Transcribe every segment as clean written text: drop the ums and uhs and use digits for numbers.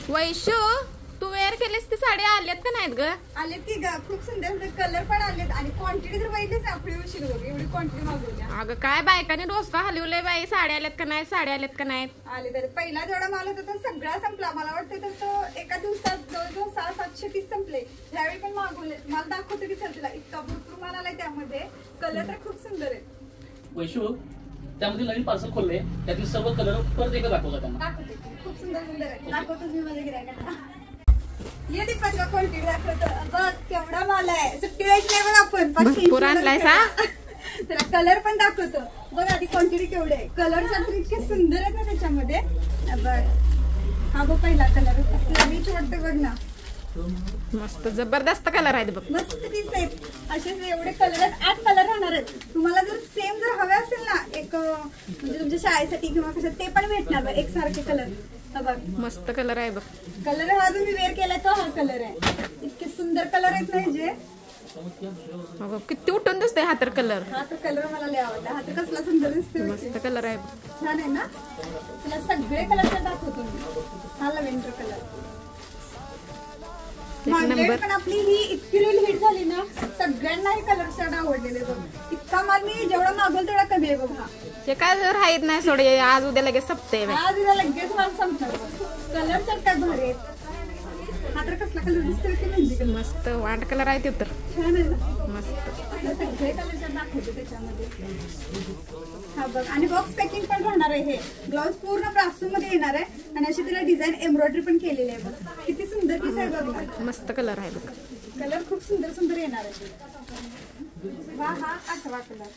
वैशू तू wear केलीस ती साडी आल्यात का नाहीत ग? आलेत की ग, खूप सुंदर कलर पण आलेत आणि क्वांटिटी तर बघितलीच आपली उशीर बघ, एवढी क्वांटिटी मागवली. अगं काय बायकाने डोसका हलवलंय बाई. साड्या आल्यात का नाही, साड्या आल्यात का नाहीत? आले तर पहिला जेवढा माल होता तो सगळा संपला. मला वाटतं तर तो एका दिवसात जवळजवळ 600-700 संपले. ह्यावेळी पण मागवले. मला दाखवतो की चल तिला इतका भरपूर माल आलाय त्यामध्ये. कलर तर खूप सुंदर आहेत. वैशू त्यामध्ये नवीन पार्सल खोलले, त्यातील सर्व कलर परत एकदा दाखवला त्यांना. दाखवते खूप सुंदर सुंदर आहे. दाखवतोच मी माझ्या गिऱ्हाईकांना. ये दीपक क्वांटिटी दाखवतो. बघ केवढा माल आहे. सुट्टी द्यायची नाही बघ आपण. भरपूर आणलाय सा. त्याला कलर पण दाखवतो. बघ आधी क्वांटिटी केवढे आहे. कलर तर इतके सुंदर आहेत ना त्याच्यामध्ये. बघ हा बघ पहिला कलर असं रीच वाटतं बघ ना. मस्त जबरदस्त कलर आहेत बघ. मस्त दिसत असे एवढे कलर आहेत. 8 कलर राहणार आहेत. तुम्हाला जर सेम जर हवे असेल ना एक म्हणजे तुमच्या शाळेसाठी किंवा कसं ते पण भेटणार बघ एकसारखे कलर. बघ मस्त कलर आहे बघ. कलर हा जो मी वेअर केलाय तो हा कलर आहे. इतके सुंदर कलर आहेत ना जे. किती उठून दिसतोय हा तर कलर. हा तर कलर मला लय आवडला. हा तर कसला सुंदर दिसतोय. मस्त कलर आहे बघ. छान आहे ना. तुला सगळे कलर दाखवतो मी. हा लव्हेंडर कलर. पण आपली ही इतकी रील हिट झाली ना, सगळ्यांना हे कलर शर्ट आवडलेले बघ. इतका माल मी जेवढा मागवल तेवढा कमी आहे बघ. हा ते काय राहत नाही सोडे. आज उद्या लगेच संपते. आज उद्या लगेच माल संपणार. कलर शर्ट काय भारी आहेत. हा तर कसला कलर दिसतोय की मेहंदी कलर. मस्त वांट कलर आहे ते तर. छान आहे ना. मस्त सगळे कलर शर्ट दाखवते त्याच्यामध्ये. हा बघ आणि बॉक्स पॅकिंग पण राहणार आहे. हे ब्लाउज पूर्ण ब्रासो मध्ये येणार आहे आणि अशी तिला डिझाईन एम्ब्रॉयडरी पण केलेली आहे बघ. किती सुंदर पीस आहे बघ ना. मस्त कलर आहे बघ. कलर खूप सुंदर सुंदर येणार आहे. हा 8वा कलर.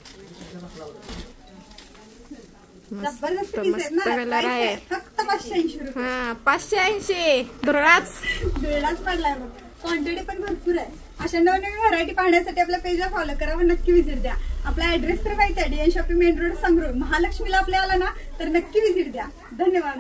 जबरदस्त पीस आहेत ना. कलर आहे फक्त 580 रुपये. हा 580 दुराच पडलाय बघ. क्वांटिटी पण भरपूर आहे. अशा नवनवीन व्हरायटी पाहण्यासाठी आपल्या पेजला फॉलो करा व नक्की व्हिजिट द्या. आपला ऍड्रेस तर माहिती आहे, DN शॉपिंग मेन रोड संगरूळ. महालक्ष्मीला आपल्या आला ना तर नक्की व्हिजिट द्या. धन्यवाद.